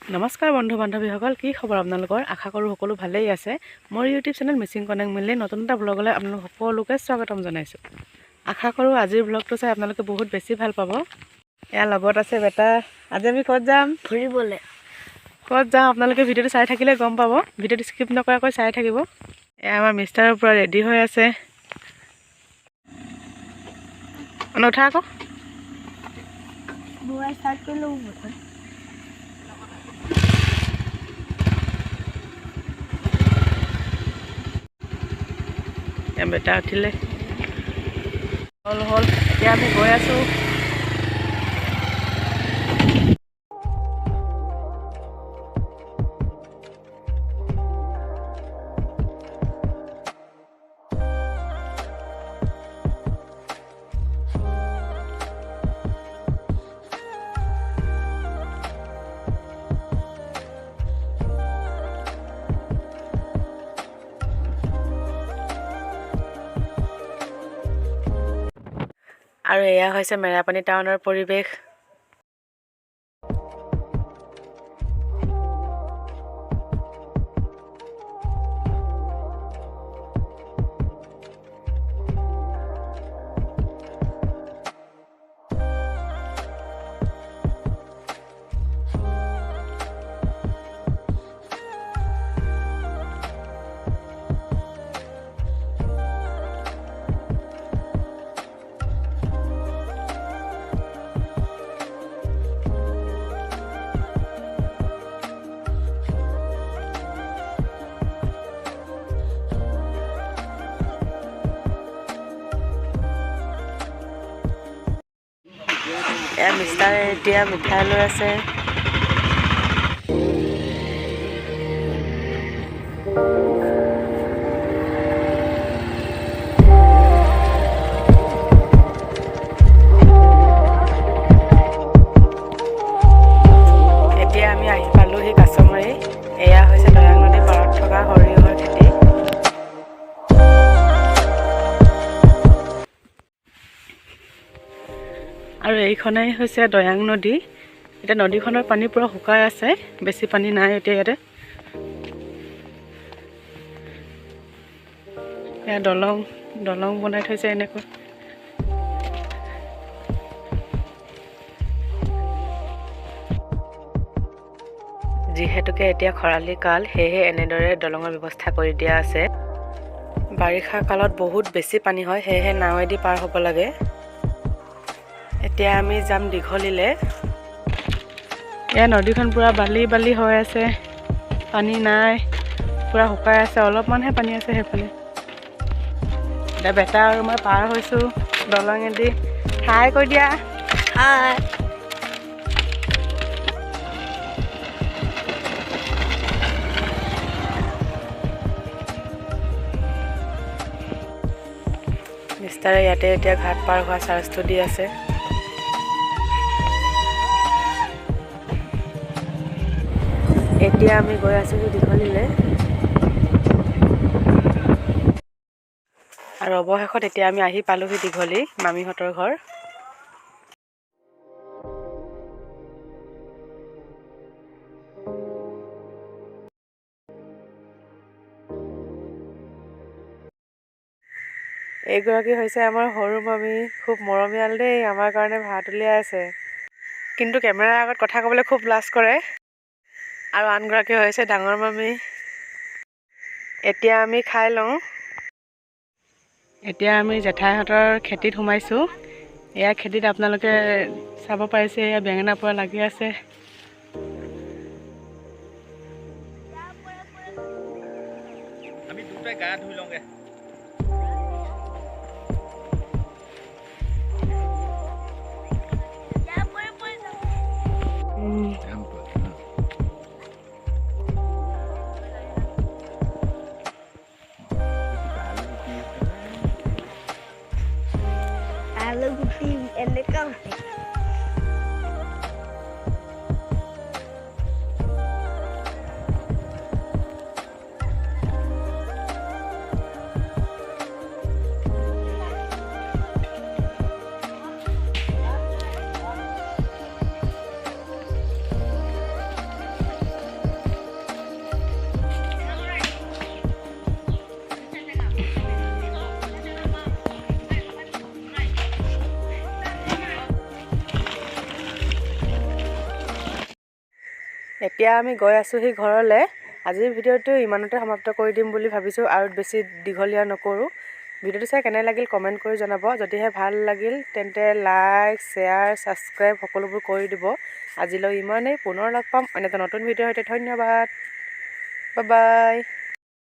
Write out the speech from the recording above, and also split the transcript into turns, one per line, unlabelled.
নমস্কাৰ বন্ধু বান্ধৱীসকল, কি খবৰ আপোনালোকৰ? আশা কৰোঁ সকলো ভালেই আছে। মোৰ ইউটিউব চেনেল মিচিং কনেক্ট মিলি নতুন এটা ব্লগলৈ আপোনালোক সকলোকে স্বাগতম জনাইছোঁ। আশা কৰোঁ আজিৰ ব্লগটো চাই আপোনালোকে বহুত বেছি ভাল পাব। ইয়াৰ লগত আছে বেটা। আজি আমি ক'ত যাম?
ফুৰিবলৈ।
ক'ত যাম আপোনালোকে ভিডিঅ'টো চাই থাকিলে গম পাব। ভিডিঅ'টো স্কিপ নকৰাকৈ চাই থাকিব। এয়া আমাৰ মিষ্টাৰৰ পৰা ৰেডি হৈ আছে। উঠা আকৌ। বেটা উঠিলে হ'ল এতিয়া আমি গৈ আছোঁ। আৰু এয়া হৈছে মেৰাপানী টাউনৰ পৰিৱেশ। এয়া মিষ্টাৰে এতিয়া মিঠাই লৈ আছে। এতিয়া আমি আহি পালোহি কাছমাৰী। এয়া হৈছে দয়াং নদীৰ পাৰত থকা সৰিয়হৰ খেতি। আৰু এইখনেই হৈছে দয়াং নদী। এতিয়া নদীখনৰ পানী পূৰা শুকাই আছে, বেছি পানী নাই এতিয়া ইয়াতে। এয়া দলং বনাই থৈছে এনেকৈ। যিহেতুকে এতিয়া খৰালি কাল, সেয়েহে এনেদৰে দলঙৰ ব্যৱস্থা কৰি দিয়া আছে। বাৰিষা কালত বহুত বেছি পানী হয়, সেয়েহে নাৱেদি পাৰ হ'ব লাগে। এতিয়া আমি যাম দীঘলীলৈ। এয়া নদীখন পূৰা বালি হৈ আছে, পানী নাই, পূৰা শুকাই আছে, অলপমানহে পানী আছে সেইফালে। এতিয়া বেটা আৰু মই পাৰ হৈছোঁ দলঙেদি। হাই কৈ দিয়া।
হাই।
মিষ্টাৰে ইয়াতে এতিয়া ঘাট পাৰ হোৱা চাৰ্জটো দি আছে। এতিয়া আমি গৈ আছোঁ দীঘলীলৈ। আৰু অৱশেষত এতিয়া আমি আহি পালোহি দীঘলী, মামীহঁতৰ ঘৰ। এইগৰাকী হৈছে আমাৰ সৰু মামী, খুব মৰমীয়াল দেই, আমাৰ কাৰণে ভাত উলিয়াই আছে। কিন্তু কেমেৰাৰ আগত কথা ক'বলৈ খুব লাজ কৰে। আৰু আনগৰাকী হৈছে ডাঙৰ মামী। এতিয়া আমি খাই লওঁ। এতিয়া আমি জেঠাইহঁতৰ খেতিত সোমাইছোঁ। এয়া খেতিত আপোনালোকে চাব পাৰিছে, এয়া বেঙেনা পোৰা লাগি আছে।
আমি দুটাই গা ধুই লওঁগে।
আলু গুটি এনেকুৱা
এতিয়া আমি গৈ আছোঁহি ঘৰলৈ। আজিৰ ভিডিঅ'টো ইমানতে সমাপ্ত কৰি দিম বুলি ভাবিছোঁ, আৰু বেছি দীঘলীয়া নকৰোঁ। ভিডিঅ'টো চাই কেনে লাগিল কমেণ্ট কৰি জনাব। যদিহে ভাল লাগিল তেন্তে লাইক, শ্বেয়াৰ, ছাবস্ক্ৰাইব সকলোবোৰ কৰি দিব। আজিলৈ ইমানেই। পুনৰ লগ পাম অন্য এটা নতুন ভিডিঅ'ৰ সৈতে। ধন্যবাদ। Bye bye.